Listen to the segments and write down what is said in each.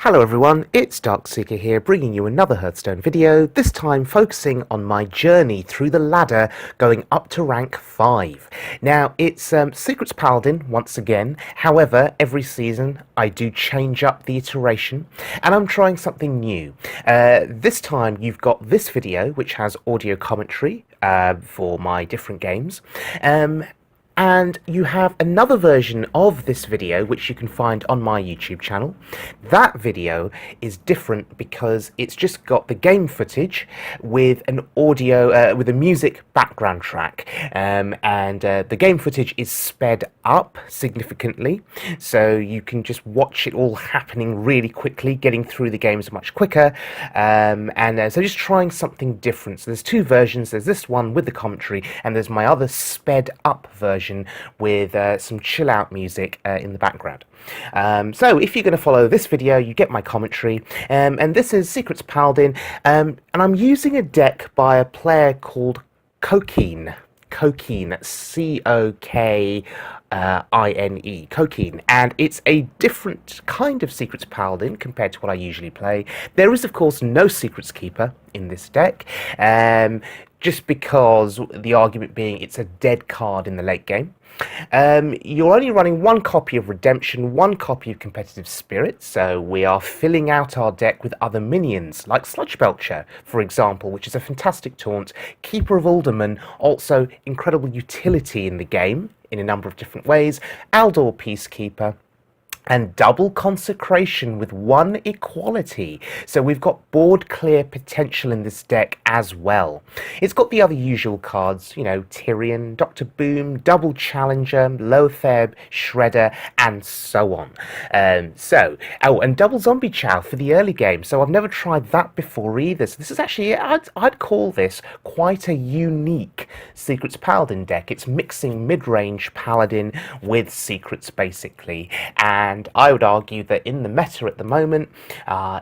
Hello everyone, it's Darkseeker here, bringing you another Hearthstone video, this time focusing on my journey through the ladder going up to rank 5. Now, it's Secrets Paladin once again, however, every season I do change up the iteration, and I'm trying something new. This time you've got this video, which has audio commentary for my different games, and you have another version of this video which you can find on my YouTube channel. That video is different because it's just got the game footage with an audio, with a music background track, and the game footage is sped up significantly, so you can just watch it all happening really quickly. Getting through the games much quicker, so just trying something different. So there's two versions. There's this one with the commentary, and there's my other sped up version with some chill out music in the background. So if you're going to follow this video, you get my commentary, and this is Secrets Paladin, and I'm using a deck by a player called Cokine, C-O-K-I-N-E, Cokine, and it's a different kind of Secrets Paladin compared to what I usually play. There is, of course, no Secrets Keeper in this deck, just because the argument being it's a dead card in the late game. You're only running one copy of Redemption, one copy of Competitive Spirit, so we are filling out our deck with other minions, like Sludge Belcher, for example, which is a fantastic taunt. Keeper of Uldaman, also incredible utility in the game in a number of different ways. Aldor Peacekeeper, and double Consecration with one equality. So we've got board clear potential in this deck as well. It's got the other usual cards, you know, Tyrion, Dr. Boom, Double Challenger, Lotheb, Shredder, and so on. And double Zombie Chow for the early game. So I've never tried that before either. So this is actually, I'd call this quite a unique Secrets Paladin deck. It's mixing mid-range Paladin with Secrets, basically. And I would argue that in the meta at the moment,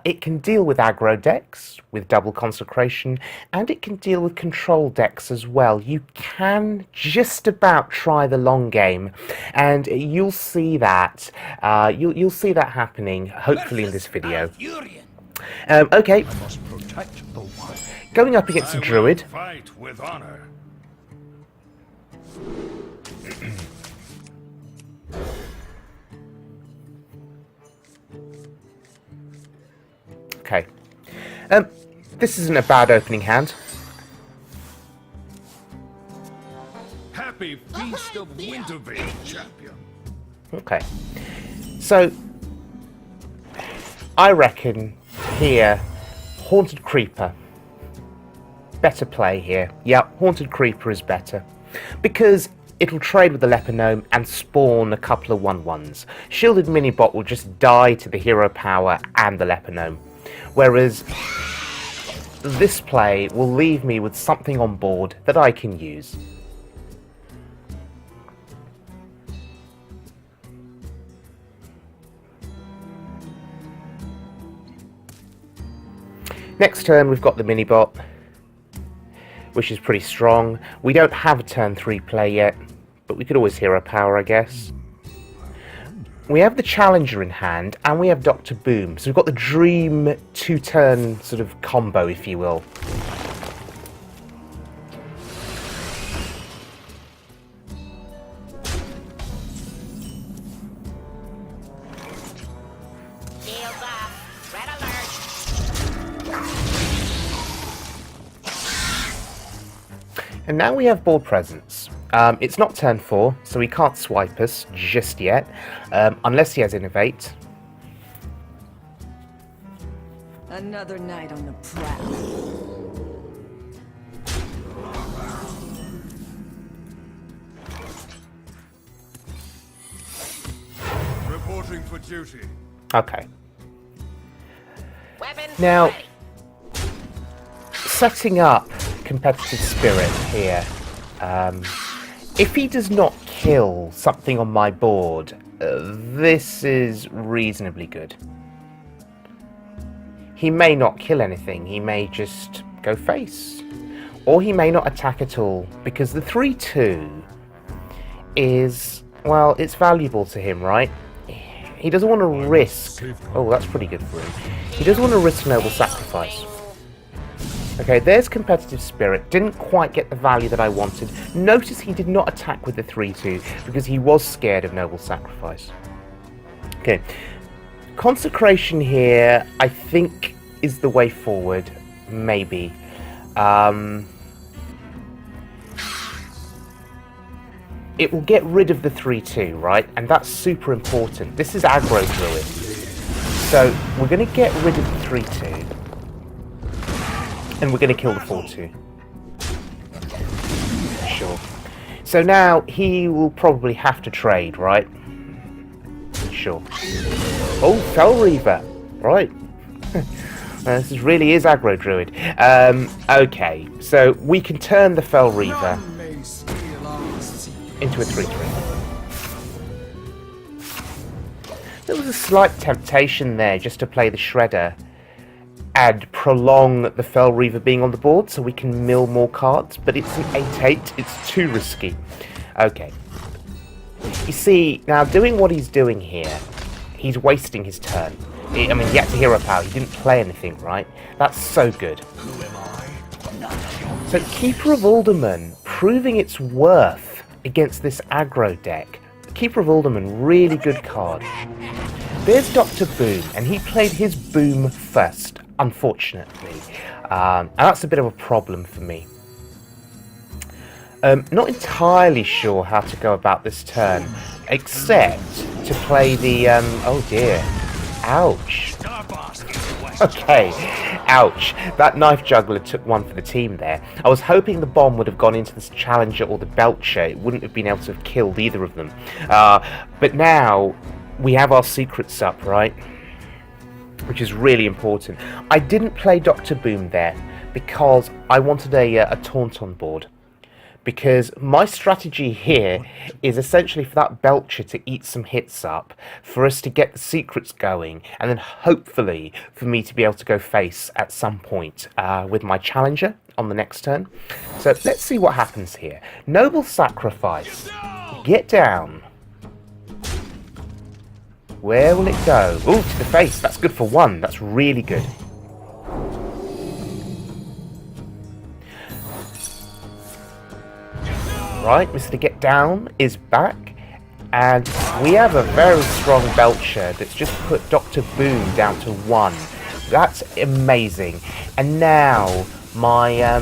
it can deal with aggro decks with double Consecration, and it can deal with control decks as well. You can just about try the long game, and you'll see that. You'll see that happening, hopefully, in this video. Okay, going up against a druid. Fight with honor. Okay, this isn't a bad opening hand. Happy Feast of Winterveil, champion. Okay, so I reckon here, Haunted Creeper, better play here. Yep, Haunted Creeper is better, because it'll trade with the Leper Gnome and spawn a couple of 1/1s. Shielded Minibot will just die to the hero power and the Leper Gnome. Whereas this play will leave me with something on board that I can use. Next turn we've got the Minibot, which is pretty strong. We don't have a turn 3 play yet, but we could always hero power, I guess. We have the Challenger in hand, and we have Dr. Boom. So we've got the dream 2-turn sort of combo, if you will. And now we have board presence. It's not turn 4, so he can't swipe us just yet, unless he has Innovate. Another night on the prowl. Reporting for duty. Okay. Now, setting up Competitive Spirit here. If he does not kill something on my board, this is reasonably good. He may not kill anything, he may just go face. Or he may not attack at all, because the 3/2 is, well, it's valuable to him, right? he doesn't want to risk... Oh, that's pretty good for him. He doesn't want to risk Noble Sacrifice. Okay, there's Competitive Spirit. Didn't quite get the value that I wanted. Notice he did not attack with the 3-2 because he was scared of Noble Sacrifice. Okay. Consecration here, I think, is the way forward. Maybe. It will get rid of the 3-2, right? And that's super important. This is aggro druid. So we're going to get rid of the 3-2. And we're going to kill the 4-2. Sure. So now he will probably have to trade, right? Sure. Oh, Fel Reaver. Right. This really is aggro druid. Okay, so we can turn the Fel Reaver into a 3-3. There was a slight temptation there just to play the Shredder and prolong the Fel Reaver being on the board so we can mill more cards, but it's an 8-8, it's too risky. Okay. You see, now doing what he's doing here, he's wasting his turn. I mean, he had to hero power, he didn't play anything, right? That's so good. So Keeper of Uldaman, proving its worth against this aggro deck. Keeper of Uldaman, really good card. There's Dr. Boom, and he played his Boom first, unfortunately. And that's a bit of a problem for me. Not entirely sure how to go about this turn, except to play the... oh dear. Ouch. Okay, ouch. That Knife Juggler took one for the team there. I was hoping the bomb would have gone into this Challenger or the Belcher. It wouldn't have been able to have killed either of them. But now, we have our secrets up, right? Which is really important. I didn't play Dr. Boom there because I wanted a taunt on board. Because my strategy here is essentially for that Belcher to eat some hits up, for us to get the secrets going, and then hopefully for me to be able to go face at some point with my Challenger on the next turn. So let's see what happens here. Noble Sacrifice. Get down. Where will it go? Ooh, to the face. That's good for one. That's really good. Right, Mr. Get Down is back, and we have a very strong Belcher that's just put Dr. Boom down to 1. That's amazing. And now my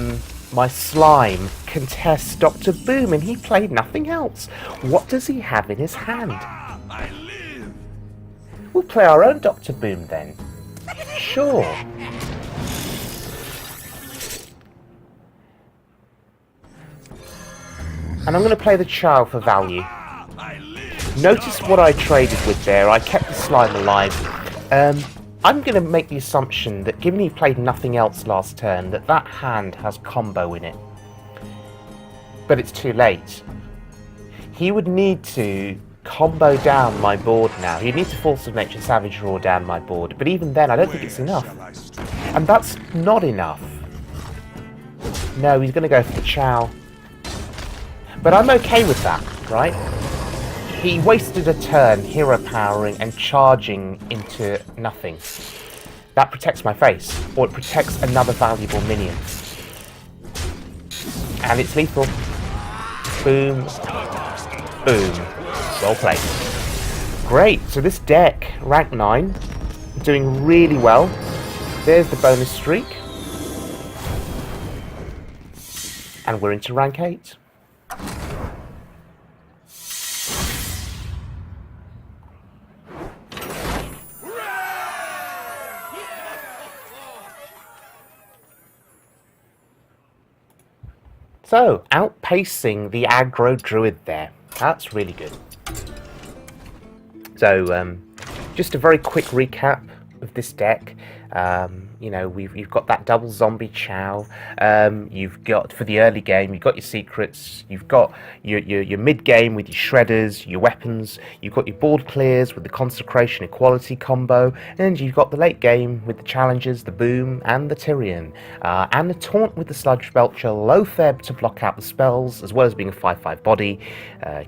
my slime contests Dr. Boom, and he played nothing else. What does he have in his hand? We'll play our own Dr. Boom then. Sure. And I'm going to play the Chow for value. Notice what I traded with there. I kept the slime alive. I'm going to make the assumption that given he played nothing else last turn, that hand has combo in it. But it's too late. He would need to combo down my board now. He'd need to Force of Nature Savage Draw down my board. But even then, I don't think it's enough. And that's not enough. No, he's going to go for the Chow. But I'm okay with that, right? He wasted a turn hero powering and charging into nothing. That protects my face, or it protects another valuable minion. And it's lethal. Boom. Boom. Well played. Great, so this deck, rank 9, doing really well. There's the bonus streak. And we're into rank 8. So, outpacing the aggro druid there. That's really good. So, just a very quick recap of this deck. You know, you've got that double zombie Chow. You've got, for the early game, you've got your secrets. You've got your mid game with your shredders, your weapons. You've got your board clears with the Consecration Equality combo, and you've got the late game with the challenges, the boom, and the Tyrion, and the taunt with the sludge belcher, low feb to block out the spells, as well as being a 5/5 body.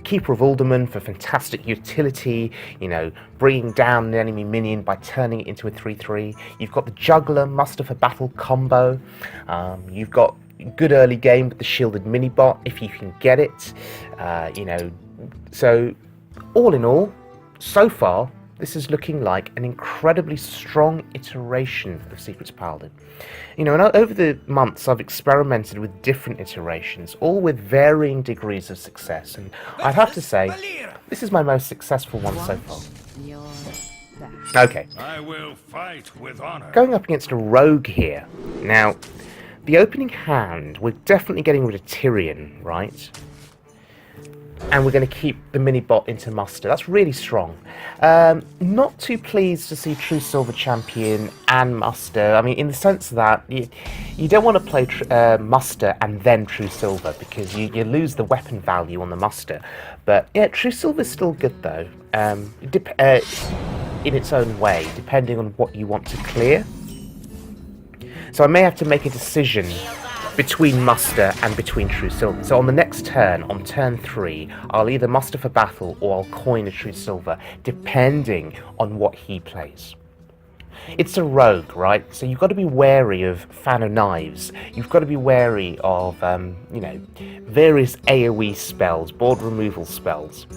Keeper of Uldaman for fantastic utility. You know, bringing down an enemy minion by turning it into a 3/3. You've got the Juggler Muster for Battle combo. You've got good early game with the shielded mini bot if you can get it. You know, so all in all, so far this is looking like an incredibly strong iteration of Secrets Paladin. You know, and over the months I've experimented with different iterations, all with varying degrees of success, and I'd have to say this is my most successful one so far. Okay. I will fight with honor. Going up against a rogue here. Now, the opening hand, we're definitely getting rid of Tyrion, right? And we're going to keep the mini-bot into muster. That's really strong. Not too pleased to see True Silver Champion and muster. I mean, in the sense that you don't want to play muster and then True Silver, because you lose the weapon value on the muster. But yeah, True Silver's still good though. In its own way, depending on what you want to clear. So I may have to make a decision between muster and between True Silver. So on the next turn, on turn 3, I'll either muster for battle or I'll coin a True Silver, depending on what he plays. It's a rogue, right? So you've got to be wary of Fan of Knives. You've got to be wary of, you know, various AoE spells, board removal spells.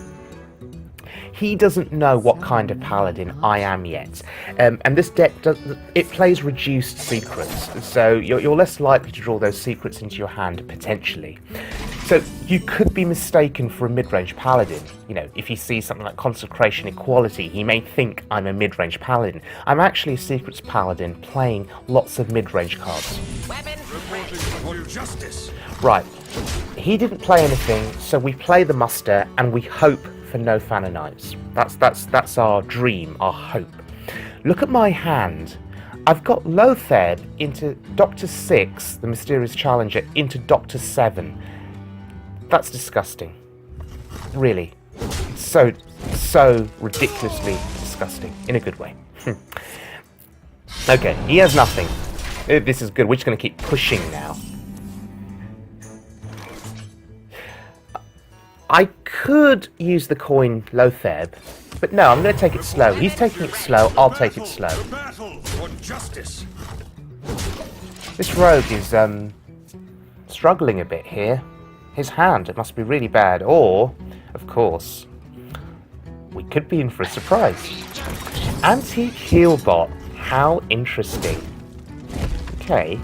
He doesn't know what kind of paladin I am yet, and this deck plays reduced secrets, so you're less likely to draw those secrets into your hand potentially. So you could be mistaken for a mid-range paladin. You know, if you see something like Consecration Equality, he may think I'm a mid-range paladin. I'm actually a Secrets Paladin playing lots of mid-range cards. Justice. Right, he didn't play anything, so we play the muster and we hope for no Fan of Knives. That's our dream, our hope. Look at my hand. I've got Lotheb into Doctor 6, the Mysterious Challenger, into Doctor 7. That's disgusting. Really. It's so ridiculously disgusting. In a good way. Okay, he has nothing. This is good. We're just going to keep pushing now. I could use the coin Lotheb, but no, I'm going to take it slow. He's taking it slow, I'll take it slow. Battle for justice. This rogue is struggling a bit here. His hand, it must be really bad. Or, of course, we could be in for a surprise. Antique heal bot. How interesting. Okay.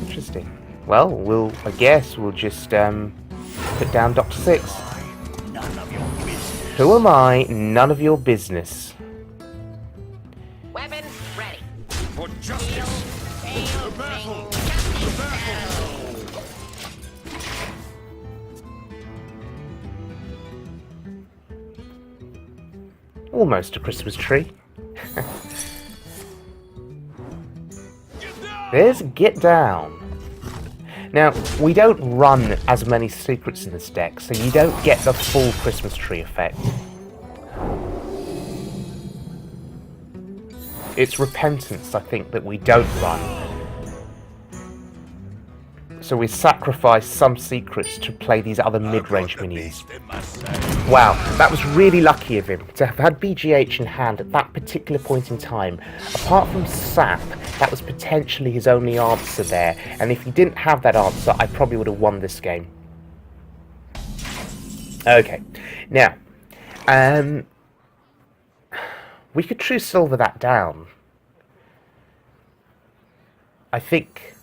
Interesting. Well, I guess we'll just put down Doctor 6. Who am I? None of your business. Weapons ready. For justice. The battle. The battle. Almost a Christmas tree. There's Get Down. Now, we don't run as many secrets in this deck, so you don't get the full Christmas tree effect. It's Repentance, I think, that we don't run. So we sacrifice some secrets to play these other mid-range minions. Wow, that was really lucky of him to have had BGH in hand at that particular point in time. Apart from Sap, that was potentially his only answer there, and if he didn't have that answer, I probably would have won this game. Okay, now, we could True Silver that down. I think,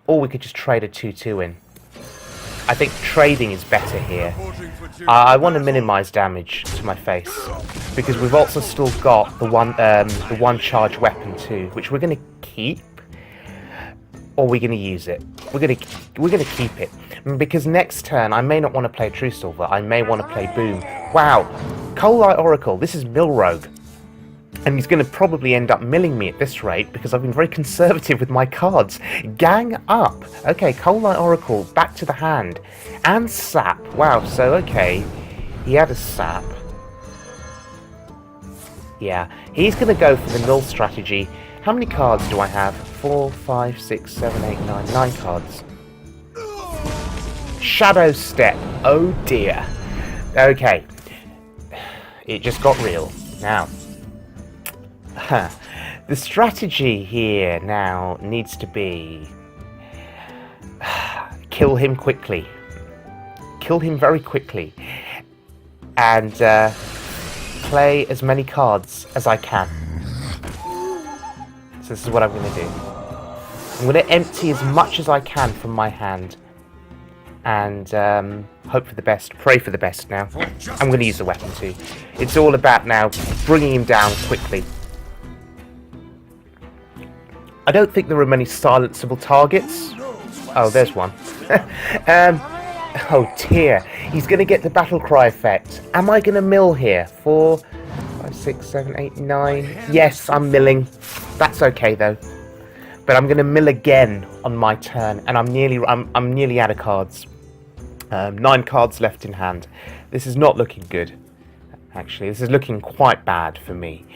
or we could just trade a 2/2 in. I think trading is better here. I want to minimize damage to my face because we've also still got the one charge weapon too, which we're going to keep, or we're going to use it. We're going to keep it because next turn I may not want to play True Silver. I may want to play Boom. Wow, Coal Light Oracle. This is Mill Rogue. And he's going to probably end up milling me at this rate because I've been very conservative with my cards. Gang up. Okay, Coal Light Oracle, back to the hand. And Sap. Wow, so okay. He had a Sap. Yeah, he's going to go for the null strategy. How many cards do I have? 4, 5, 6, 7, 8, 9. 9 cards. Shadow Step. Oh dear. Okay. It just got real. Now. The strategy here now needs to be kill him quickly. Kill him very quickly. And play as many cards as I can. So this is what I'm going to do. I'm going to empty as much as I can from my hand. And hope for the best. Pray for the best now. I'm going to use the weapon too. It's all about now bringing him down quickly. I don't think there are many silenceable targets. Oh, there's one. Oh dear. He's going to get the battle cry effect. Am I going to mill here? 4, 5, 6, 7, 8, 9. Yes, I'm milling. That's okay though. But I'm going to mill again on my turn, and I'm nearly out of cards. 9 cards left in hand. This is not looking good. Actually, this is looking quite bad for me.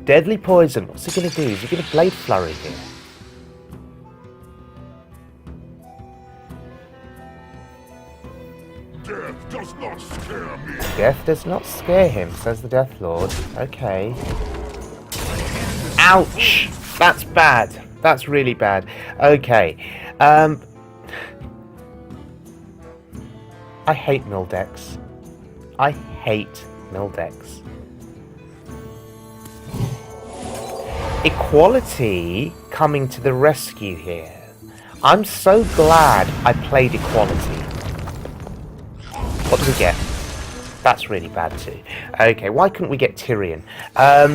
Deadly Poison. What's he going to do? Is he going to Blade Flurry here? Death does not scare me. Death does not scare him, says the Death Lord. Okay. Ouch! That's bad. That's really bad. Okay. I hate mill decks. I hate mill decks. Equality coming to the rescue here. I'm so glad I played Equality. What do we get? That's really bad too. Okay, why couldn't we get Tyrion? I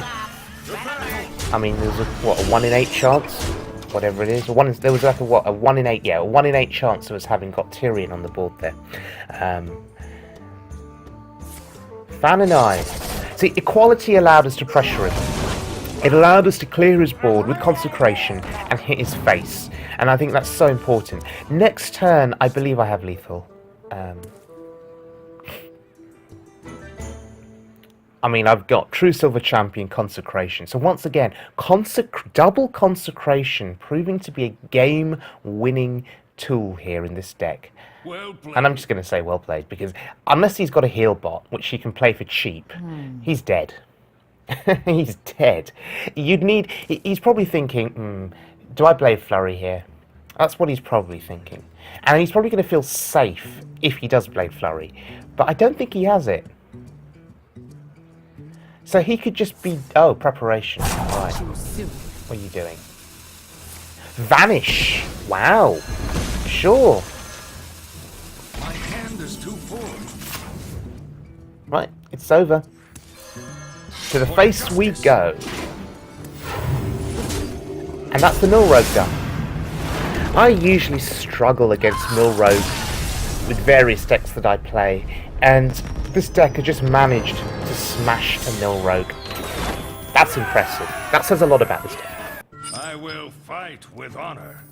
mean, there was a 1 in 8 chance? Whatever it is. There was like a 1 in 8, yeah, a 1 in 8 chance of us having got Tyrion on the board there. Fan and I. See, Equality allowed us to pressure him. It allowed us to clear his board with Consecration and hit his face. And I think that's so important. Next turn, I believe I have lethal. I mean, I've got True Silver Champion, Consecration. So once again, double Consecration proving to be a game-winning tool here in this deck. Well played. And I'm just going to say well played, because unless he's got a heal bot, which he can play for cheap, he's dead. He's dead. He's probably thinking, do I Blade Flurry here? That's what he's probably thinking. And he's probably going to feel safe if he does Blade Flurry. But I don't think he has it. So he could just be... Oh, preparation. Right. What are you doing? Vanish. Wow. Sure. My hand is too full. Right, it's over. To the face we go. And that's the Mill Rogue done. I usually struggle against Mill Rogue with various decks that I play, and this deck has just managed to smash a Mill Rogue. That's impressive. That says a lot about this deck. I will fight with honor.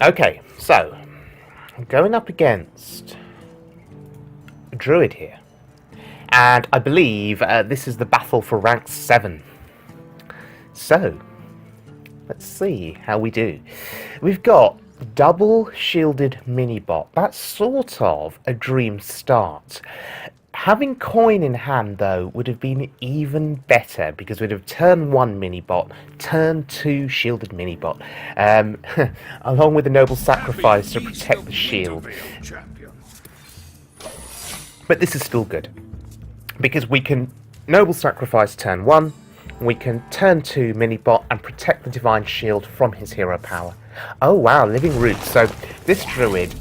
Okay, so I'm going up against a Druid here. And I believe this is the battle for rank 7. So, let's see how we do. We've got double shielded mini-bot. That's sort of a dream start. Having coin in hand, though, would have been even better, because we'd have turn 1 mini-bot, turn 2 shielded mini-bot, along with a noble sacrifice to protect the shield. But this is still good, because we can noble sacrifice turn 1, we can turn 2 mini-bot and protect the divine shield from his hero power. Oh wow, Living Roots. So this druid,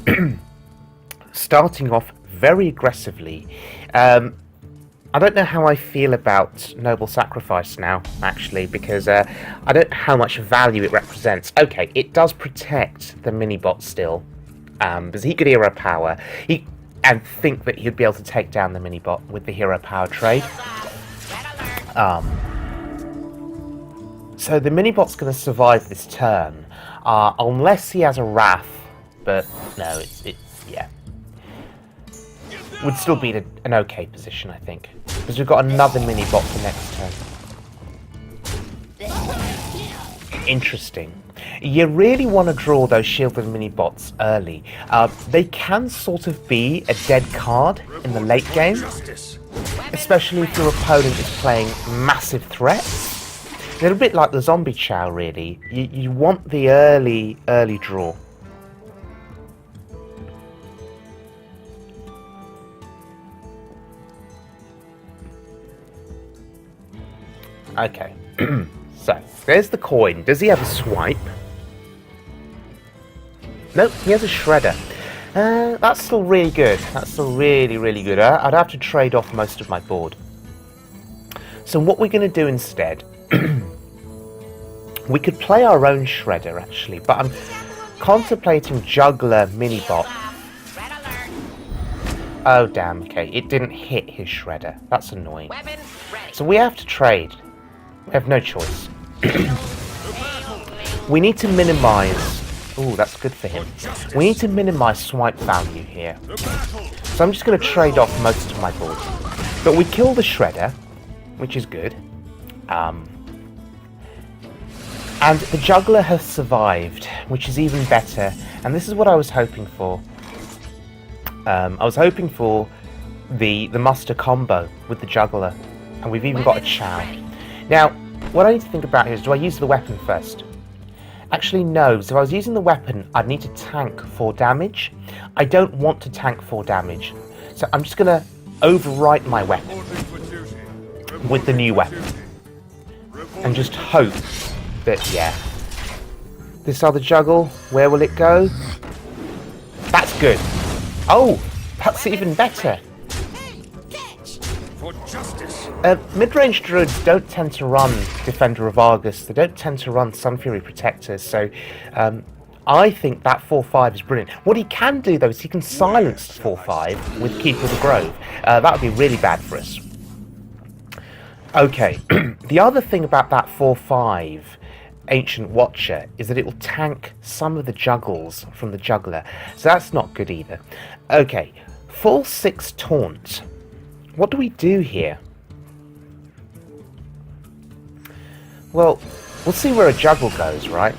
starting off very aggressively. I don't know how I feel about Noble Sacrifice now, actually, because I don't know how much value it represents. Okay, it does protect the mini-bot still. because he could hero power and think that he'd be able to take down the mini-bot with the hero power trade. So the mini-bot's going to survive this turn, unless he has a Wrath, but no, yeah. Would still be an okay position, I think, because we've got another mini-bot for next turn. Interesting. You really want to draw those shielded mini-bots early. They can sort of be a dead card in the late game, especially if your opponent is playing massive threats. A little bit like the zombie Chow, really. You want the early draw. Okay, so there's the coin. Does he have a swipe? Nope, he has a shredder. That's still really good. That's still really good. I'd have to trade off most of my board. So what we're going to do instead, we could play our own shredder actually, but I'm contemplating juggler mini-bot. Oh damn, okay, it didn't hit his shredder. That's annoying. So we have to trade. We have no choice. We need to minimize... Ooh, that's good for him. We need to minimize swipe value here. So I'm just going to trade off most of my board. But we kill the shredder, which is good. And the juggler has survived, which is even better. And this is what I was hoping for. I was hoping for the muster combo with the juggler. And we've even got a Chow. Now, what I need to think about here is, do I use the weapon first? Actually, no. So if I was using the weapon, I'd need to tank 4 damage. I don't want to tank 4 damage. So I'm just going to overwrite my weapon with the new weapon. And just hope that, yeah. This other juggle, where will it go? That's good. Oh, that's even better. Mid-range druids don't tend to run Defender of Argus. They don't tend to run Sun Fury Protectors. So I think that 4/5 is brilliant. What he can do though is he can silence 4/5 with Keeper of the Grove. That would be really bad for us. Okay, the other thing about that 4/5 Ancient Watcher is that it will tank some of the juggles from the juggler. So that's not good either. Okay, full 6 taunt. What do we do here? Well, we'll see where a juggle goes, right?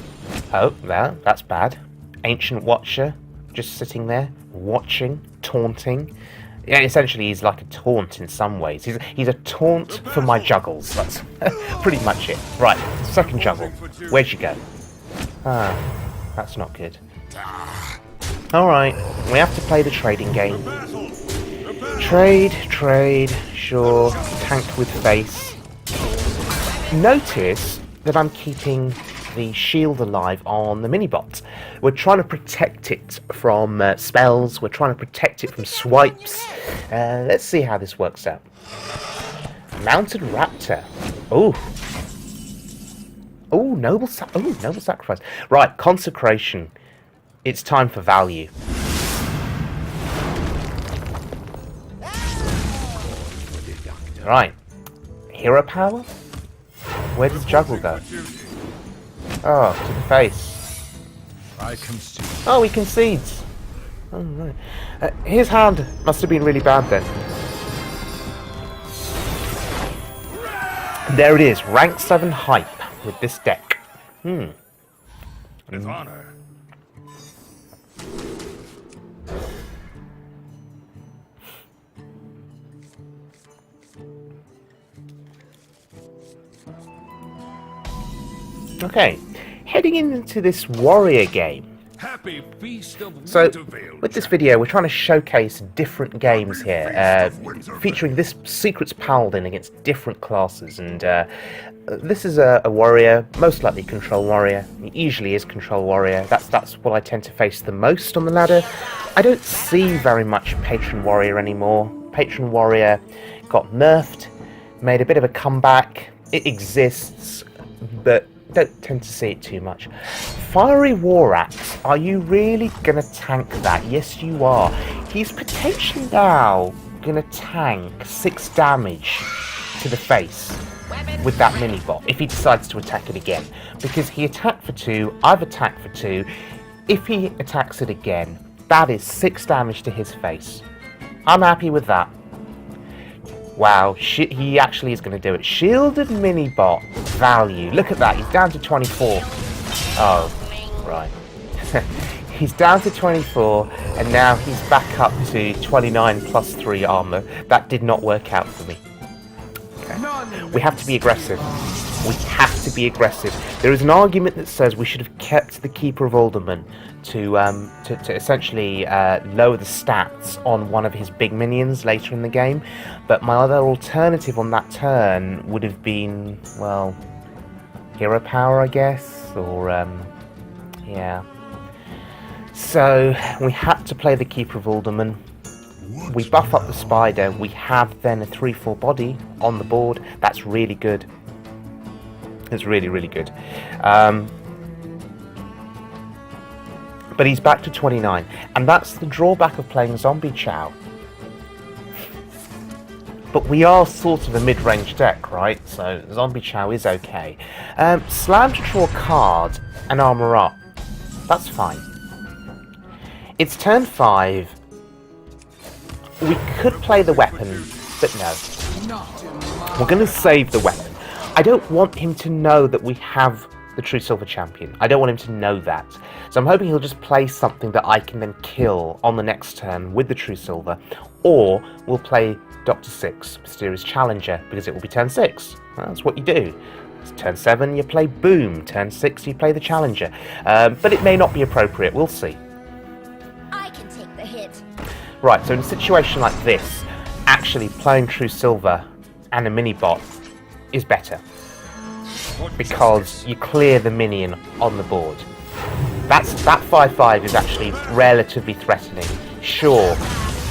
Oh, that's bad. Ancient Watcher, just sitting there, watching, taunting. Yeah, essentially he's like a taunt in some ways. He's a taunt for my juggles. That's pretty much it. Right, second juggle. Where'd you go? Ah, that's not good. Alright, we have to play the trading game. Trade, sure, tanked with face. Notice that I'm keeping the shield alive on the mini-bot. We're trying to protect it from spells, we're trying to protect it from swipes. Let's see how this works out. Mounted Raptor. Ooh. Ooh, noble sacrifice. Right, Consecration. It's time for value. Right. Hero power? Where does juggle go? Oh, to the face. Oh, he concedes. Oh, right. His hand must have been really bad then. There it is, rank 7 hype with this deck. With honor. Okay, heading into this warrior game. Happy feast of So, Wintervale. with this video, we're trying to showcase different games here, featuring this Secrets Paladin against different classes, and this is a warrior, most likely control warrior. It usually is control warrior. That's what I tend to face the most on the ladder. I don't see very much patron warrior anymore. Patron warrior got nerfed, made a bit of a comeback. It exists, but don't tend to see it too much. Fiery War Axe, are you really going to tank that? Yes, you are. He's potentially now going to tank 6 damage to the face with that mini-bot if he decides to attack it again. Because he attacked for 2, I've attacked for 2. If he attacks it again, that is 6 damage to his face. I'm happy with that. Wow, he actually is going to do it. Shielded mini-bot value. Look at that, he's down to 24. Oh, right. He's down to 24, and now he's back up to 29 plus 3 armor. That did not work out for me. Okay. We have to be aggressive. We have to be aggressive. There is an argument that says we should have kept the Keeper of Uldaman to essentially lower the stats on one of his big minions later in the game. But my other alternative on that turn would have been, well, hero power, I guess, or yeah. So we had to play the Keeper of Uldaman. We buff up the spider. We have then a 3/4 body on the board. That's really good. It's really, really good. But he's back to 29, and that's the drawback of playing Zombie Chow. But we are sort of a mid-range deck, right? So Zombie Chow is okay. Slam to draw a card and armor up. That's fine. It's turn 5. We could play the weapon, but no. We're going to save the weapon. I don't want him to know that we have the True Silver Champion. I don't want him to know that. So I'm hoping he'll just play something that I can then kill on the next turn with the True Silver. Or we'll play Dr. 6, Mysterious Challenger, because it will be turn 6. That's what you do. It's turn 7, you play Boom. Turn 6, you play the Challenger. But it may not be appropriate. We'll see. I can take the hit. Right, so in a situation like this, actually playing True Silver and a mini-bot is better. Because you clear the minion on the board. That 5/5 is actually relatively threatening. Sure,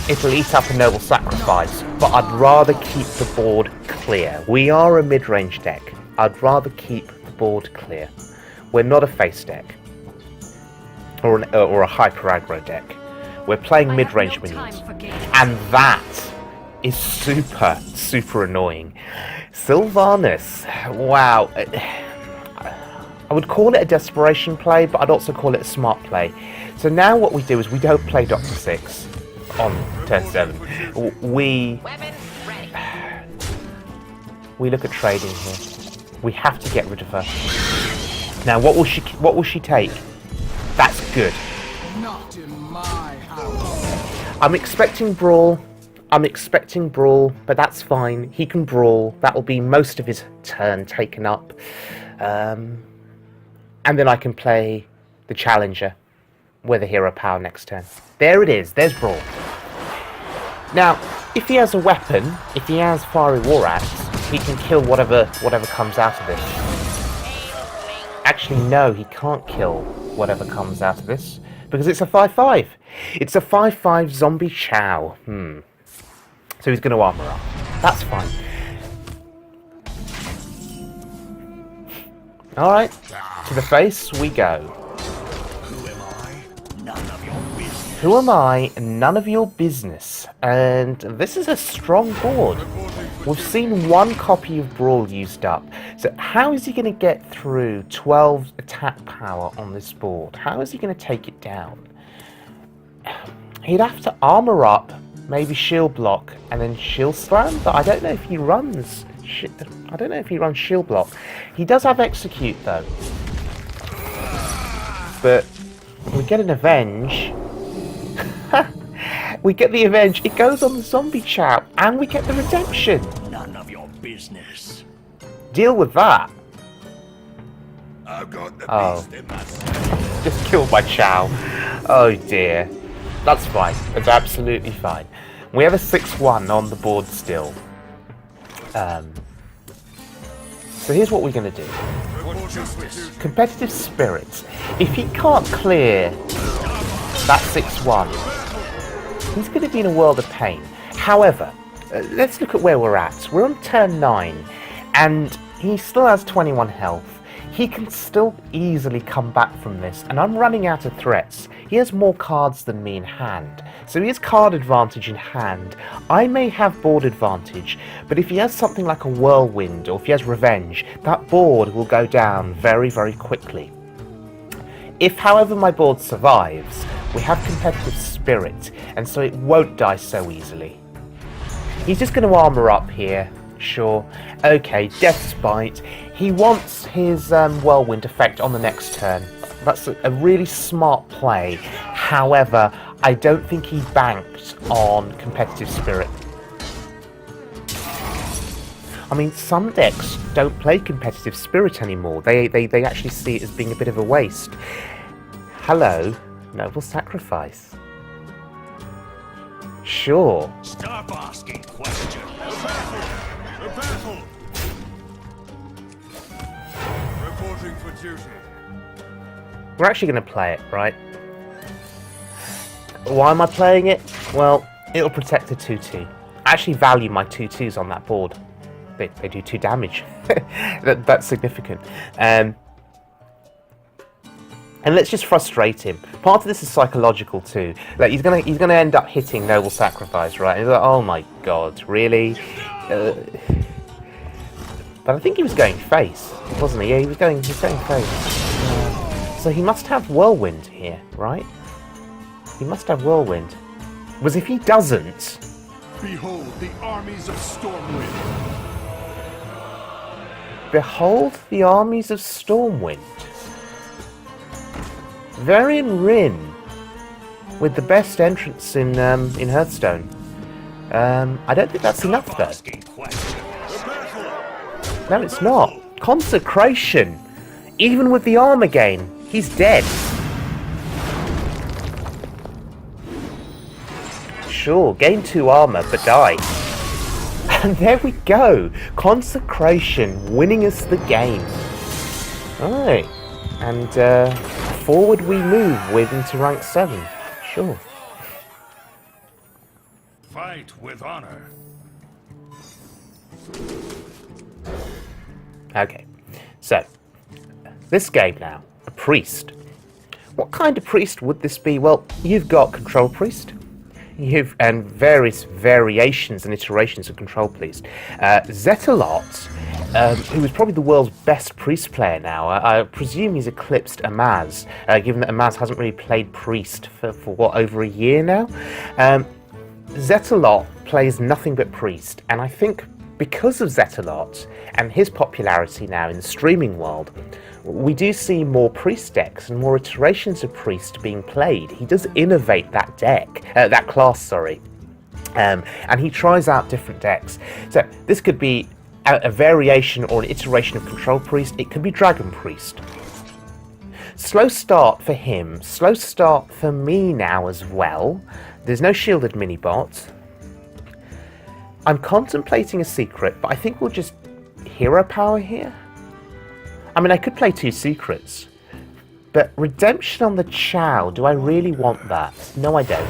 it'll eat up a noble sacrifice, but I'd rather keep the board clear. We are a mid-range deck. I'd rather keep the board clear. We're not a face deck. Or a hyper-aggro deck. We're playing mid-range minions. And that is super, super annoying. Sylvanas. Wow. I would call it a desperation play, but I'd also call it a smart play. So now what we do is we don't play Dr. 6 on turn 7. We look at trading here. We have to get rid of her. Now what will she take? That's good. Not in my house. I'm expecting Brawl. But that's fine. He can Brawl. That will be most of his turn taken up. And then I can play the Challenger with a hero power next turn. There it is. There's Brawl. Now, if he has a weapon, if he has Fiery War Axe, he can kill whatever comes out of this. Actually, no, he can't kill whatever comes out of this. Because it's a 5/5. It's a 5/5 Zombie Chow. So he's going to armor up. That's fine. Alright. To the face we go. Who am I? None of your business. And this is a strong board. We've seen 1 copy of Brawl used up. So how is he going to get through 12 attack power on this board? How is he going to take it down? He'd have to armor up, maybe shield block, and then shield slam. But I don't know if he runs. I don't know if he runs shield block. He does have execute though. But we get an avenge. We get the avenge. It goes on the Zombie Chow, and we get the redemption. None of your business. Deal with that. I've got the Oh. beast in my Just killed my Chow. Oh dear. That's fine. It's absolutely fine. We have a 6/1 on the board still. So here's what we're going to do. Competitive spirits. If he can't clear that 6/1, he's going to be in a world of pain. However, let's look at where we're at. We're on turn 9, and he still has 21 health. he can still easily come back from this, and I'm running out of threats. He has more cards than me in hand, so he has card advantage in hand. I may have board advantage, but if he has something like a Whirlwind, or if he has Revenge, that board will go down very, very quickly. If, however, my board survives, we have Competitive Spirit, and so it won't die so easily. He's just going to armor up here, sure. Okay, Death Spite. He wants his Whirlwind effect on the next turn. That's a really smart play. However, I don't think he banked on Competitive Spirit. I mean, some decks don't play Competitive Spirit anymore. They actually see it as being a bit of a waste. Hello, Noble Sacrifice. Sure. Stop asking questions. The battle! Reporting for duty. We're actually going to play it, right? Why am I playing it? Well, it'll protect the 2-2. I actually value my 2-2s on that board. They do 2 damage. That's significant. And let's just frustrate him. Part of this is psychological too. Like he's gonna end up hitting Noble Sacrifice, right? And he's like, oh my god, really? But I think he was going face, wasn't he? Yeah, he was going face. So he must have Whirlwind here, right? He must have Whirlwind. Was if he doesn't. Behold the armies of Stormwind. Behold the armies of Stormwind. Varian Rin with the best entrance in Hearthstone. I don't think that's enough though. No, it's not. Consecration. Even with the armor gain, he's dead. Sure, gain 2 armor, but die. And there we go. Consecration winning us the game. Alright. And forward we move into rank 7. Sure. Fight with honor. Okay. So, this game now. A priest. What kind of priest would this be? Well, you've got Control Priest. And various variations and iterations of Control Priest. Zetalot, who is probably the world's best priest player now. I presume he's eclipsed Amaz, given that Amaz hasn't really played priest for what, over a year now? Zetalot plays nothing but priest, and I think because of Zetalot and his popularity now in the streaming world, we do see more priest decks and more iterations of priest being played. He does innovate that deck, that class, sorry, and he tries out different decks. So this could be a variation or an iteration of Control Priest. It could be Dragon Priest. Slow start for him, slow start for me now as well. There's no shielded mini-bot. I'm contemplating a secret, but I think we'll just hero power here. I mean, I could play 2 secrets, but Redemption on the Chow, do I really want that? No, I don't.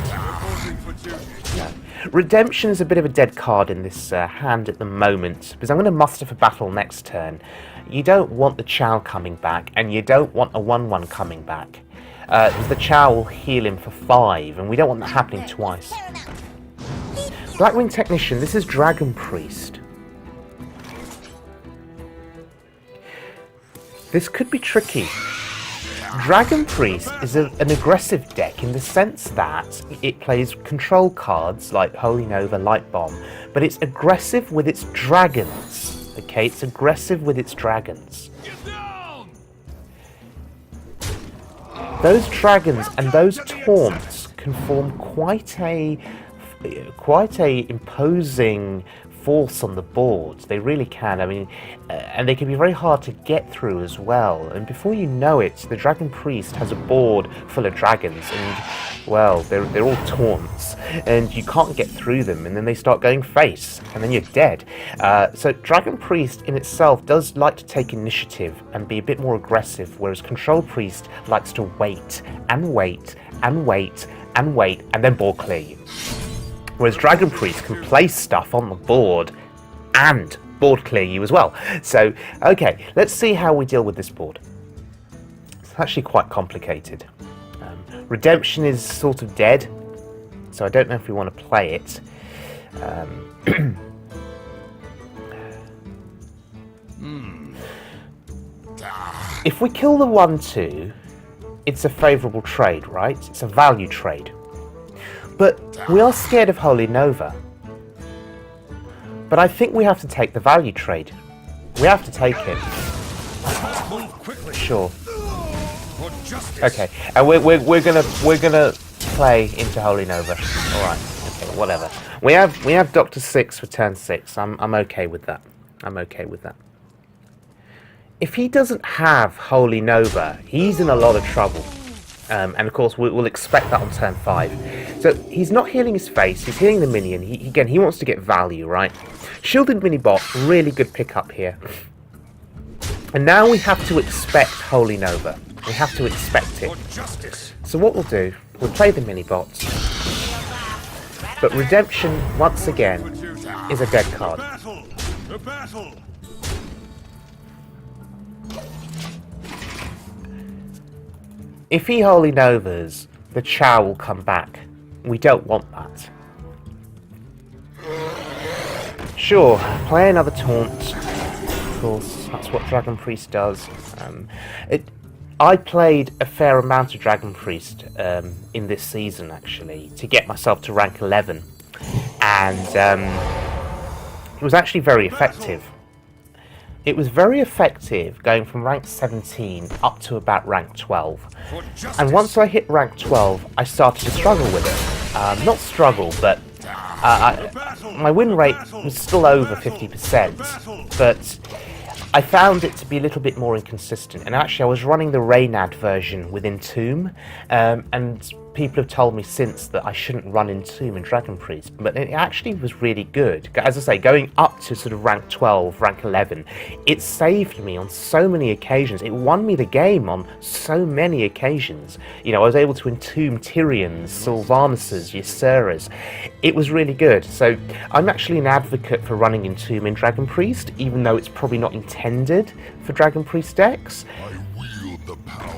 No. Redemption is a bit of a dead card in this hand at the moment, because I'm going to muster for battle next turn. You don't want the Chow coming back, and you don't want a 1-1 coming back. Because the Chow will heal him for 5, and we don't want that happening twice. Blackwing Technician, this is Dragon Priest. This could be tricky. Dragon Priest is an aggressive deck in the sense that it plays control cards like Holy Nova, Light Bomb, but it's aggressive with its dragons. Okay, it's aggressive with its dragons. Those dragons and those taunts can form quite a imposing force on the board. They really can. I mean, and they can be very hard to get through as well. And before you know it, the Dragon Priest has a board full of dragons, and well, they're all taunts, and you can't get through them. And then they start going face, and then you're dead. So Dragon Priest in itself does like to take initiative and be a bit more aggressive, whereas Control Priest likes to wait and wait and wait and wait, and then board clear you. Whereas Dragon Priest can place stuff on the board and board clear you as well. So, okay, let's see how we deal with this board. It's actually quite complicated. Redemption is sort of dead, so I don't know if we want to play it. If we kill the 1/2, it's a favourable trade, right? It's a value trade. But we are scared of Holy Nova. But I think we have to take the value trade. We have to take it. Move quickly. Sure. For justice. Okay, and we're gonna play into Holy Nova. All right. Okay, whatever. We have Doctor 6 for turn 6. I'm okay with that. I'm okay with that. If he doesn't have Holy Nova, he's in a lot of trouble. And of course, we'll expect that on turn 5. So he's not healing his face, he's healing the minion. He wants to get value, right? Shielded Minibot, really good pickup here. And now we have to expect Holy Nova. We have to expect it. For justice. So what we'll do, we'll play the Minibots. But Redemption, once again, is a dead card. Battle. The battle. If he Holy Novas, the Chow will come back. We don't want that. Sure, play another taunt. Of course, that's what Dragon Priest does. I played a fair amount of Dragon Priest in this season, actually, to get myself to rank 11. And it was actually very effective. It was very effective going from rank 17 up to about rank 12. And once I hit rank 12, I started to struggle with it. Not struggle, but my win rate was still over 50%, but I found it to be a little bit more inconsistent. And actually, I was running the Reynad version with Entomb, and people have told me since that I shouldn't run Entomb in Dragon Priest, but it actually was really good. As I say, going up to sort of rank 12, rank 11, it saved me on so many occasions. It won me the game on so many occasions. You know, I was able to Entomb Tyrians, Sylvanuses, Ysuras. It was really good. So I'm actually an advocate for running Entomb in Dragon Priest, even though it's probably not intended for Dragon Priest decks. I wield the power.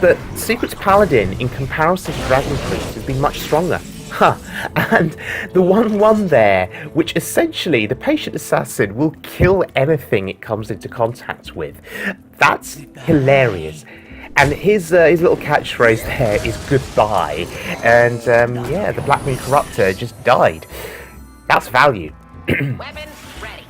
But Secrets Paladin, in comparison to Dragon Priest, has been much stronger. And the 1/1 there, which essentially the Patient Assassin will kill anything it comes into contact with. That's hilarious. And his little catchphrase there is goodbye. And yeah, the Blackmoon Corruptor just died. That's value. Weapons ready.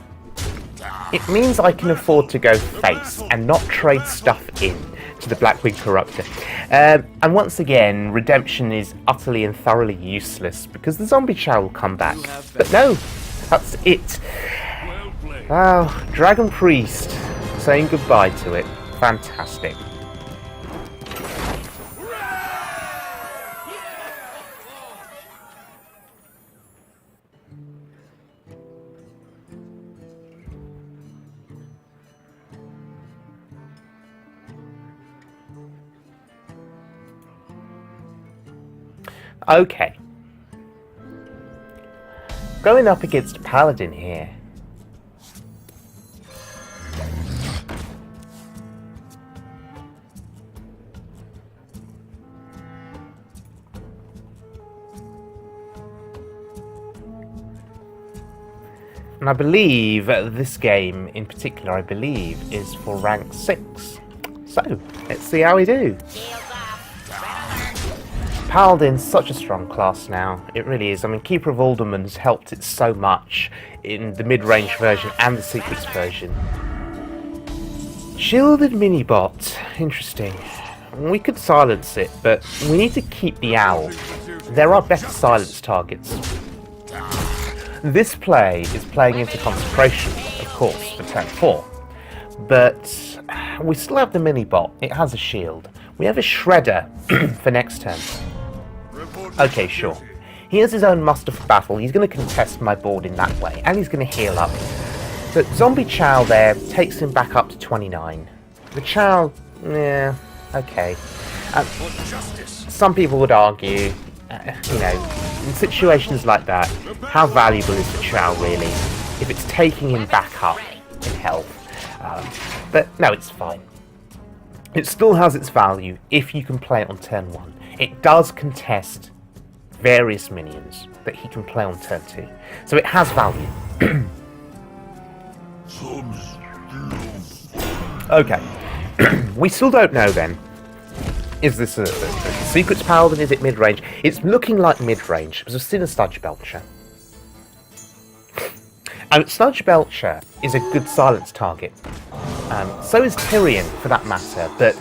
It means I can afford to go face and not trade stuff in to the Blackmoon Corruptor. And once again, Redemption is utterly and thoroughly useless because the Zombie Chow will come back. But no, that's it. Well played. Wow, Dragon Priest, saying goodbye to it. Fantastic. Okay. Going up against Paladin here. And I believe this game in particular, I believe, is for rank 6. So, let's see how we do. Paladin's such a strong class now, it really is. I mean, Keeper of Uldaman's helped it so much in the mid-range version and the Secrets version. Shielded Minibot, interesting. We could silence it, but we need to keep the owl. There are better silence targets. This play is playing into Consecration, of course, for turn 4. But we still have the Minibot, it has a shield. We have a Shredder for next turn. Okay, sure. He has his own muster for battle. He's going to contest my board in that way, and he's going to heal up. But Zombie Chow there takes him back up to 29. The Chow, yeah, okay. Some people would argue, you know, in situations like that, how valuable is the Chow really? if it's taking him back up in health. But no, it's fine. It still has its value if you can play it on turn 1. It does contest various minions that he can play on turn 2. So it has value. Okay. We still don't know then. Is this a Secrets Paladin? Is it mid-range? It's looking like mid-range, because I've seen a Sludge Belcher. And Sludge Belcher is a good silence target. So is Tyrion, for that matter, but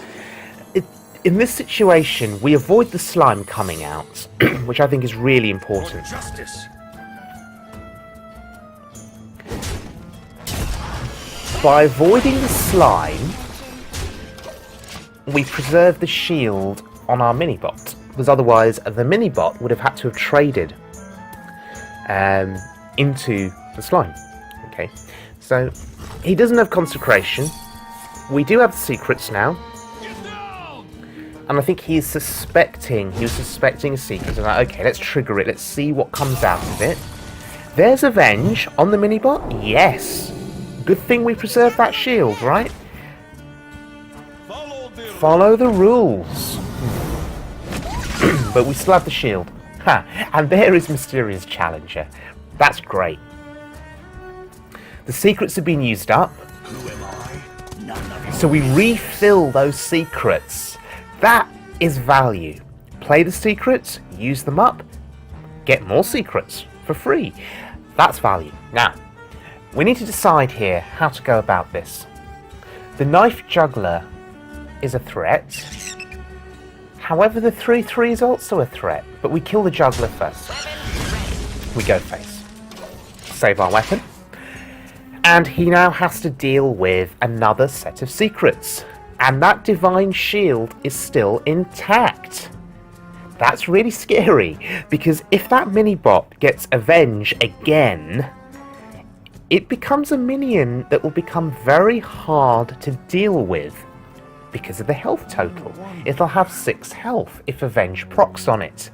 in this situation, we avoid the slime coming out, which I think is really important. Justice. By avoiding the slime, we preserve the shield on our mini-bot, because otherwise the mini-bot would have had to have traded into the slime. Okay, so he doesn't have Consecration. We do have the secrets now. And I think he was suspecting a secret. And like, okay, let's trigger it. Let's see what comes out of it. There's Avenge on the mini-bot. Yes. Good thing we preserved that shield, right? Follow the rules. But we still have the shield. Ha! And there is Mysterious Challenger. That's great. The secrets have been used up. So we refill those secrets. That is value. Play the secrets, use them up, get more secrets for free. That's value. Now, we need to decide here how to go about this. The Knife Juggler is a threat. However, the 3/3 is also a threat, but we kill the Juggler first. We go face. Save our weapon. And he now has to deal with another set of secrets. And that Divine Shield is still intact. That's really scary, because if that mini-bot gets Avenge again, it becomes a minion that will become very hard to deal with because of the health total. It'll have 6 health if Avenge procs on it.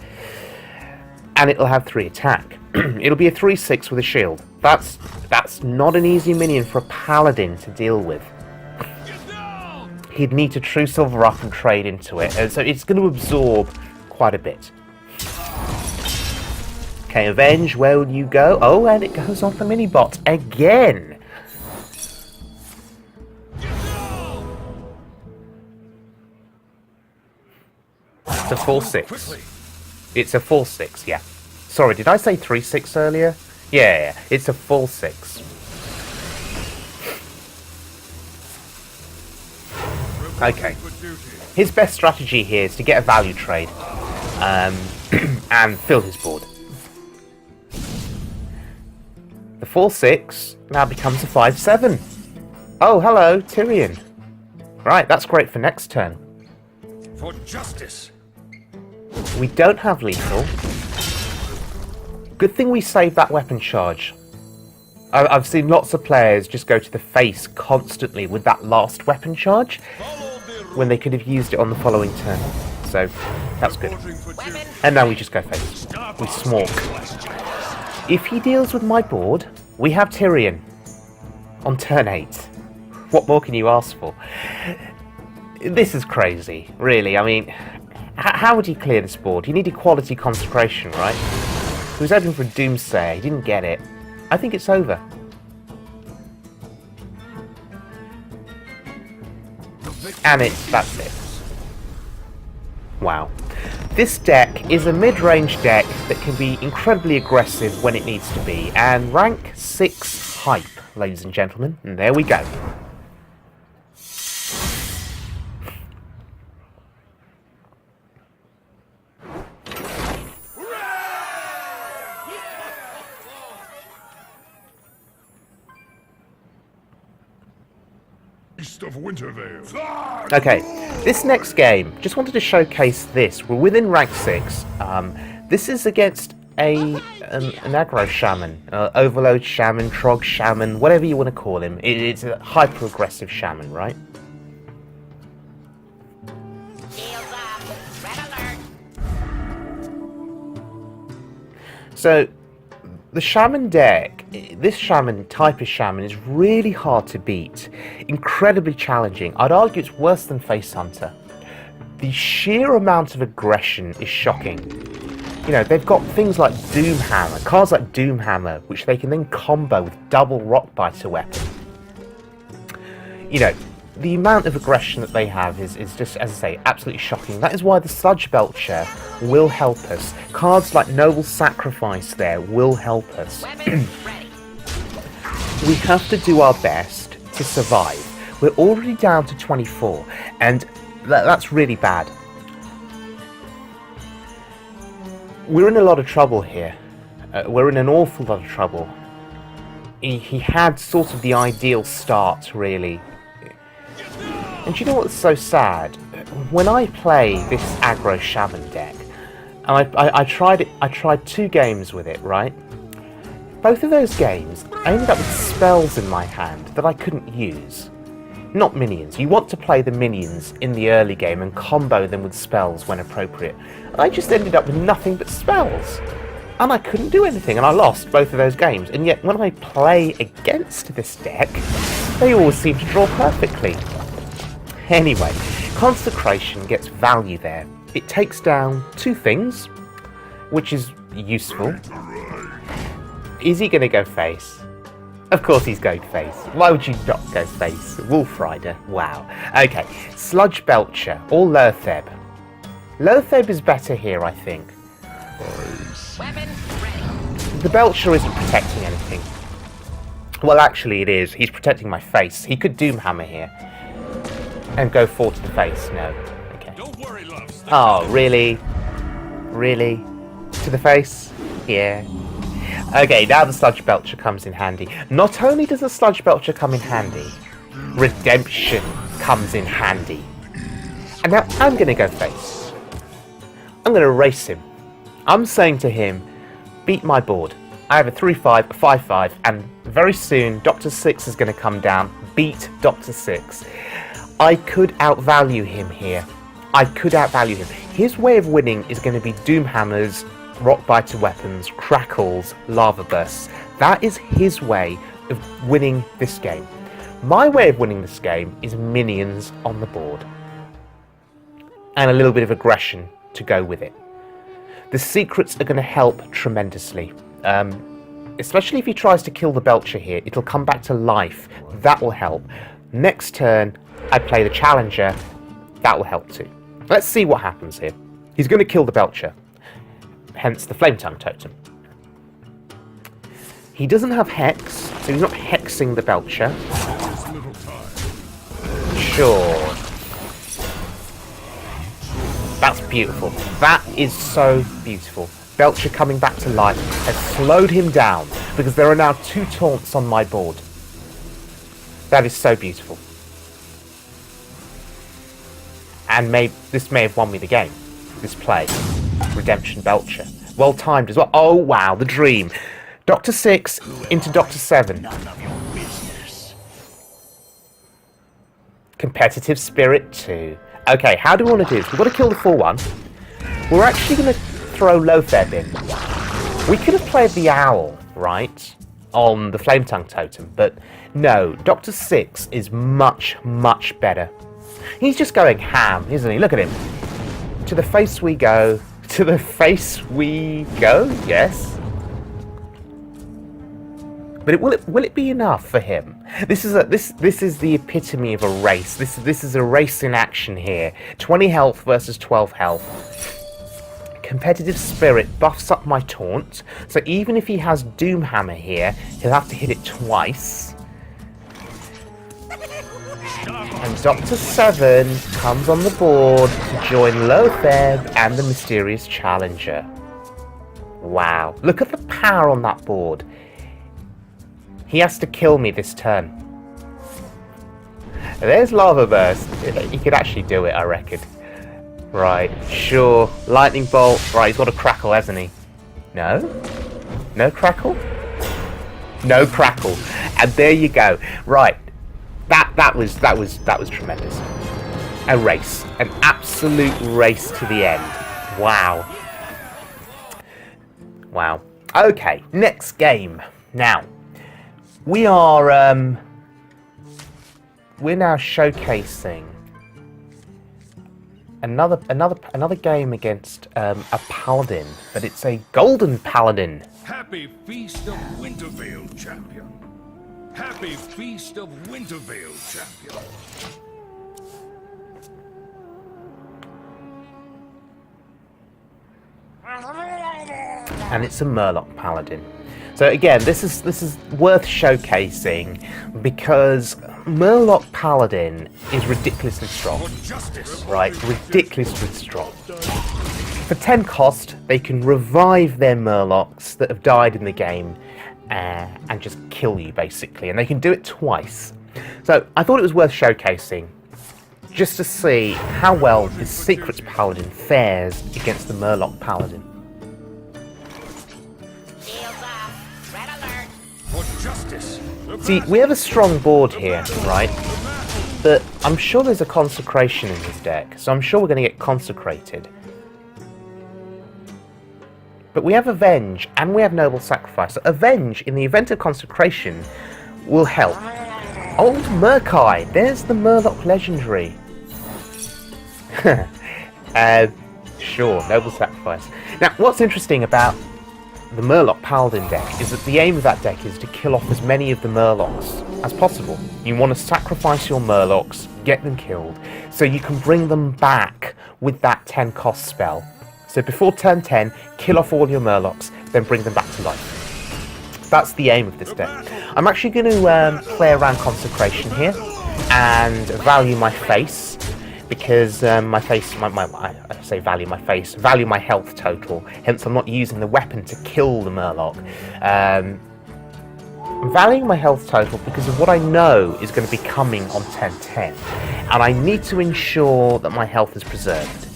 And it'll have 3 attack. It'll be a 3/6 with a shield. That's not an easy minion for a Paladin to deal with. He'd need to True Silver up and trade into it, and so it's going to absorb quite a bit. Okay, Avenge, where will you go? Oh, and it goes on the mini-bot again! It's a 4/6. It's a 4/6, yeah. Sorry, did I say 3/6 earlier? Yeah, it's a 4/6. Okay. His best strategy here is to get a value trade and fill his board. The 4/6 now becomes a 5/7. Oh, hello, Tyrion. Right, that's great for next turn. For justice. We don't have lethal. Good thing we saved that weapon charge. I've seen lots of players just go to the face constantly with that last weapon charge when they could have used it on the following turn. So, that's good. And now we just go face. We smork. If he deals with my board, we have Tyrion on turn 8. What more can you ask for? This is crazy, really. I mean, how would he clear this board? He needed quality Consecration, right? He was hoping for Doomsayer. He didn't get it. I think it's over. And that's it. Wow. This deck is a mid-range deck that can be incredibly aggressive when it needs to be, and rank 6 hype, ladies and gentlemen. And there we go. Of Wintervale. Okay, this next game, just wanted to showcase this. We're within rank 6. This is against an aggro shaman, overload shaman, trog shaman, whatever you want to call him. It's a hyper-aggressive shaman, right? Shields up. Red alert. So, the Shaman deck, this Shaman, type of Shaman, is really hard to beat. Incredibly challenging. I'd argue it's worse than Face Hunter. The sheer amount of aggression is shocking. You know, they've got things like Doomhammer, cards like Doomhammer, which they can then combo with double Rockbiter weapon. You know, the amount of aggression that they have is just, as I say, absolutely shocking. That is why the Sludge Belcher will help us. Cards like Noble Sacrifice there will help us. Weapons ready. We have to do our best to survive. We're already down to 24, and that's really bad. We're in a lot of trouble here. We're in an awful lot of trouble. He had sort of the ideal start, really. And do you know what's so sad? When I play this aggro Shaman deck, and I tried it. I tried 2 games with it, right? Both of those games, I ended up with spells in my hand that I couldn't use. Not minions. You want to play the minions in the early game and combo them with spells when appropriate. I just ended up with nothing but spells. And I couldn't do anything, and I lost both of those games. And yet, when I play against this deck, they always seem to draw perfectly. Anyway, Consecration gets value there. It takes down 2 things, which is useful. Is he going to go face? Of course he's going face. Why would you not go face? Wolf Rider. Wow. Okay, Sludge Belcher or Lotheb. Lotheb is better here, I think. Weapons ready. The Belcher isn't protecting anything. Well, actually it is. He's protecting my face. He could Doomhammer here. And go 4 to the face. No. Okay. Don't worry, love. Oh, really? Really? To the face? Yeah. Okay, now the Sludge Belcher comes in handy. Not only does the Sludge Belcher come in handy, Redemption comes in handy. And now I'm going to go face. I'm going to race him. I'm saying to him, beat my board. I have a 3-5, a 5-5, and very soon Dr. Six is going to come down, beat Dr. Six. I could outvalue him here. I could outvalue him. His way of winning is going to be Doomhammers, Rockbiter weapons, Crackles, Lava Bursts. That is his way of winning this game. My way of winning this game is minions on the board. And a little bit of aggression to go with it. The secrets are going to help tremendously. Especially if he tries to kill the Belcher here, it'll come back to life. That will help. Next turn, I play the Challenger. That will help too. Let's see what happens here. He's going to kill the Belcher. Hence the Flame Tongue Totem. He doesn't have Hex, so he's not hexing the Belcher. Sure. That's beautiful. That is so beautiful. Belcher coming back to life has slowed him down because there are now 2 taunts on my board. That is so beautiful. And this may have won me the game. This play. Redemption Belcher. Well timed as well. Oh wow, the dream. Dr. 6 into Dr. 7. Competitive Spirit 2. Okay, how do we want to do this? We've got to kill the 4-1. We're actually going to throw Lotheb in. We could have played the Owl, right? On the Flame Tongue Totem, but no, Dr. 6 is much, much better. He's just going ham, isn't he? Look at him. To the face we go. To the face we go, yes. But will it be enough for him? This is the epitome of a race. This is a race in action here. 20 health versus 12 health. Competitive Spirit buffs up my taunt, so even if he has Doomhammer here, he'll have to hit it twice. And Dr. 7 comes on the board to join Lotheb and the Mysterious Challenger. Wow, look at the power on that board. He has to kill me this turn. There's Lava Burst. He could actually do it, I reckon. Right, sure. Lightning Bolt. Right, he's got a Crackle, hasn't he? No? No Crackle? No Crackle. And there you go. Right. That was tremendous. A race. An absolute race to the end. Wow. Wow. Okay, next game. Now, we're now showcasing another game against a paladin, but it's a golden paladin. Happy Feast of Wintervale, champion. Happy Feast of Wintervale, champion. And it's a Murloc paladin. So again, this is worth showcasing because Murloc paladin is ridiculously strong. For justice. Right, ridiculously strong. For 10 cost, they can revive their Murlocs that have died in the game and just kill you, basically. And they can do it twice. So I thought it was worth showcasing just to see how well this Secrets Paladin fares against the Murloc Paladin. Shields off. Red alert. For justice. See, we have a strong board here, right? But I'm sure there's a Consecration in his deck, so I'm sure we're going to get Consecrated. But we have Avenge, and we have Noble Sacrifice. So Avenge, in the event of Consecration, will help. Old Murkai, there's the Murloc Legendary. Sure, Noble Sacrifice. Now, what's interesting about the Murloc Paladin deck is that the aim of that deck is to kill off as many of the Murlocs as possible. You want to sacrifice your Murlocs, get them killed, so you can bring them back with that 10 cost spell. So before turn 10, kill off all your Murlocs, then bring them back to life. That's the aim of this deck. I'm actually going to play around Consecration here and value my face, because my face, I say value my face, value my health total, hence I'm not using the weapon to kill the Murloc. I'm valuing my health total because of what I know is going to be coming on 10-10, and I need to ensure that my health is preserved.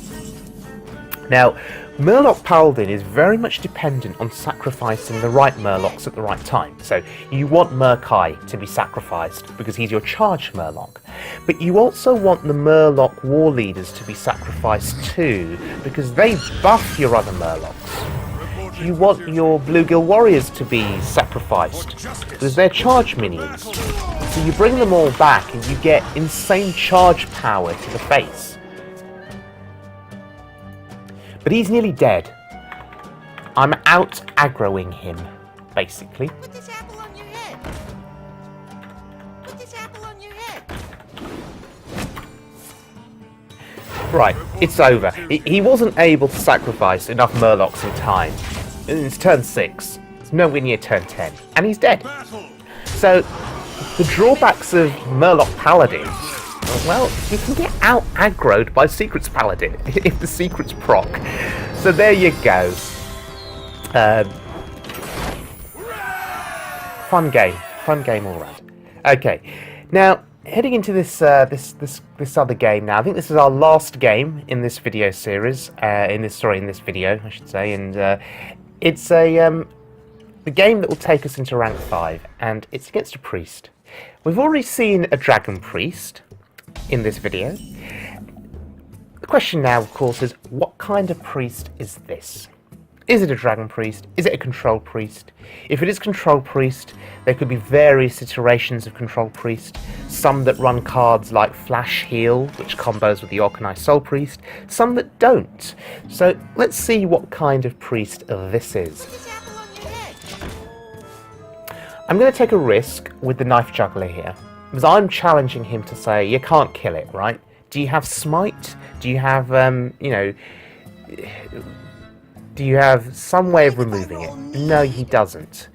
Now, Murloc Paladin is very much dependent on sacrificing the right Murlocs at the right time. So you want Murkai to be sacrificed because he's your charged Murloc. But you also want the Murloc War Leaders to be sacrificed too, because they buff your other Murlocs. You want your Bluegill Warriors to be sacrificed because they're charge minions. So you bring them all back and you get insane charge power to the face. But he's nearly dead. I'm out aggroing him, basically. Put this apple on your head. Put this apple on your head. Right, it's over. He wasn't able to sacrifice enough Murlocs in time. It's turn 6. It's nowhere near turn 10. And he's dead. So, the drawbacks of Murloc Paladin, well, you can get out aggroed by Secrets Paladin if the Secrets proc. So there you go. Fun game all round. Okay, now heading into this other game now. I think this is our last game in this video series. In this video, I should say, and it's the game that will take us into rank 5, and it's against a priest. We've already seen a dragon priest in this video. The question now, of course, is what kind of priest is this? Is it a dragon priest? Is it a control priest? If it is control priest, there could be various iterations of control priest. Some that run cards like Flash Heal, which combos with the Organized Soul Priest. Some that don't. So let's see what kind of priest this is. Put this apple on your head. I'm going to take a risk with the Knife Juggler here, because I'm challenging him to say, you can't kill it, right? Do you have Smite? Do you have, do you have some way of removing it? No, he doesn't.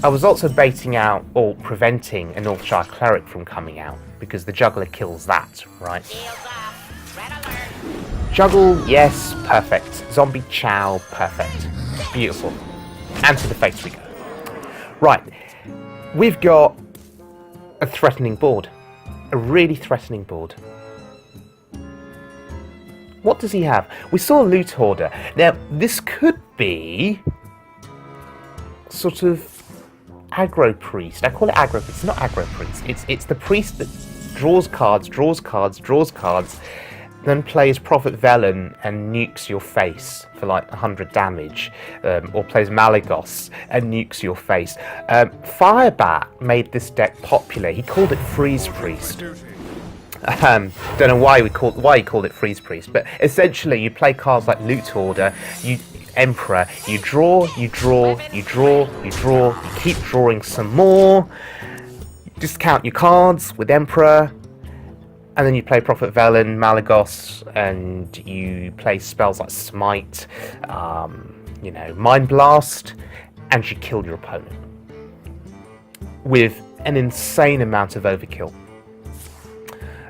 I was also baiting out, or preventing, a Northshire Cleric from coming out, because the Juggler kills that, right? Shields off. Red alert. Juggle, yes, perfect. Zombie Chow, perfect. Beautiful. And to the face we go. Right, we've got a threatening board. A really threatening board. What does he have? We saw Loot Hoarder. Now, this could be sort of aggro priest. I call it aggro priest. It's not aggro priest. It's the priest that draws cards, then plays Prophet Velen and nukes your face for like 100 damage, or plays Malagos and nukes your face. Firebat made this deck popular. He called it Freeze Priest. Don't know why he called it Freeze Priest, but essentially you play cards like Loot Order, Emperor, you draw, you draw, you draw, you draw, you keep drawing some more, discount your cards with Emperor, and then you play Prophet Velen, Malagos, and you play spells like Smite, Mind Blast, and you kill your opponent with an insane amount of overkill.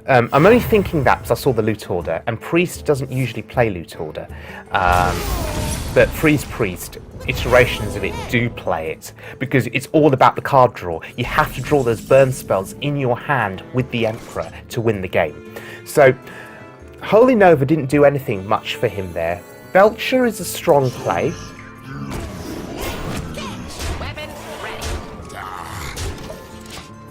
I'm only thinking that because I saw the Loot Order, and Priest doesn't usually play Loot Order, but Freeze Priest, iterations of it do play it, because it's all about the card draw. You have to draw those burn spells in your hand with the Emperor to win the game. So, Holy Nova didn't do anything much for him there. Belcher is a strong play.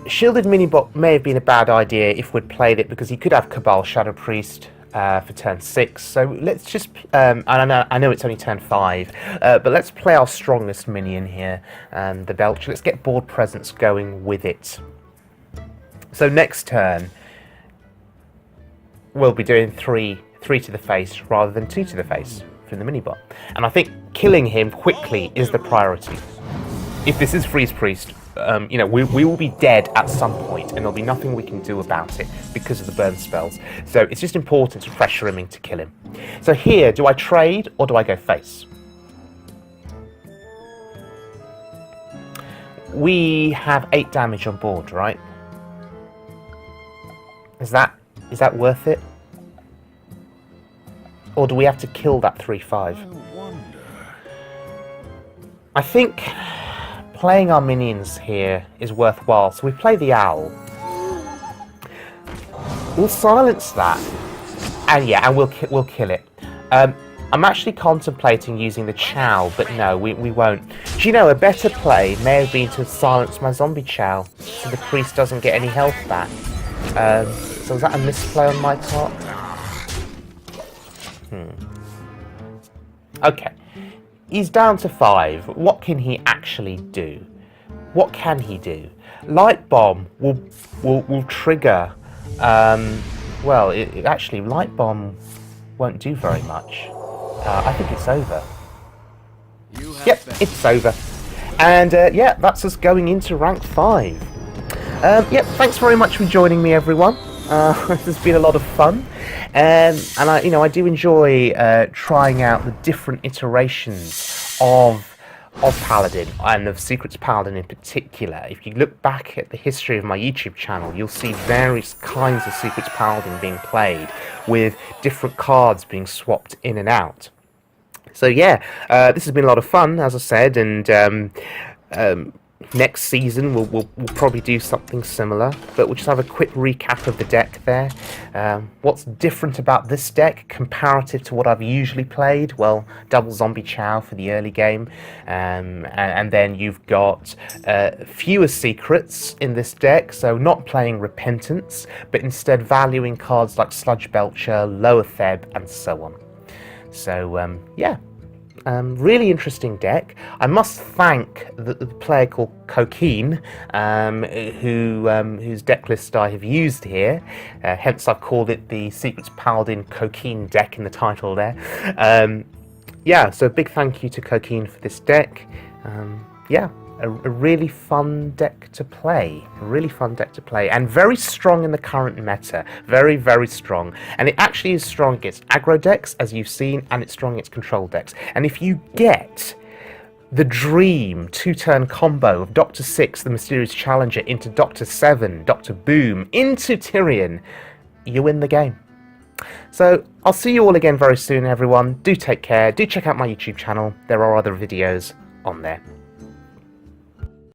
Shielded Minibot may have been a bad idea if we'd played it, because he could have Cabal Shadow Priest for turn 6. So let's just, I know it's only turn 5, but let's play our strongest minion here, the Belcher. Let's get board presence going with it. So next turn, we'll be doing 3 to the face rather than 2 to the face from the Minibot. And I think killing him quickly is the priority. If this is Freeze Priest, we will be dead at some point, and there'll be nothing we can do about it because of the burn spells. So it's just important to pressure him in to kill him. So here, do I trade or do I go face? We have 8 damage on board, right? Is that worth it? Or do we have to kill that 3/5? I think playing our minions here is worthwhile, so we play the Owl. We'll silence that, and we'll kill it. I'm actually contemplating using the Chow, but no, we won't. Do you know, a better play may have been to silence my zombie Chow, so the priest doesn't get any health back. So is that a misplay on my part? Okay. He's down to 5. What can he actually do? What can he do? Light Bomb will trigger. Actually, Light Bomb won't do very much. I think it's over. Yep, it's over. And that's us going into rank 5. Thanks very much for joining me, everyone. This has been a lot of fun, and I do enjoy trying out the different iterations of Paladin, and of Secrets Paladin in particular. If you look back at the history of my YouTube channel, you'll see various kinds of Secrets Paladin being played, with different cards being swapped in and out. So this has been a lot of fun, as I said, and next season we'll probably do something similar, but we'll just have a quick recap of the deck there. What's different about this deck comparative to what I've usually played? Well, double zombie Chow for the early game, and then you've got fewer secrets in this deck, so not playing Repentance, but instead valuing cards like Sludge Belcher, Lower Theb, and so on. So really interesting deck. I must thank the player called Cokine, whose deck list I have used here. Hence, I've called it the Secrets Paladin Cokine deck in the title there. So big thank you to Cokine for this deck. A really fun deck to play. And very strong in the current meta. Very, very strong. And it actually is strong against aggro decks, as you've seen, and it's strong against control decks. And if you get the dream 2-turn combo of Dr. 6, the Mysterious Challenger, into Dr. 7, Dr. Boom, into Tyrion, you win the game. So, I'll see you all again very soon, everyone. Do take care. Do check out my YouTube channel. There are other videos on there.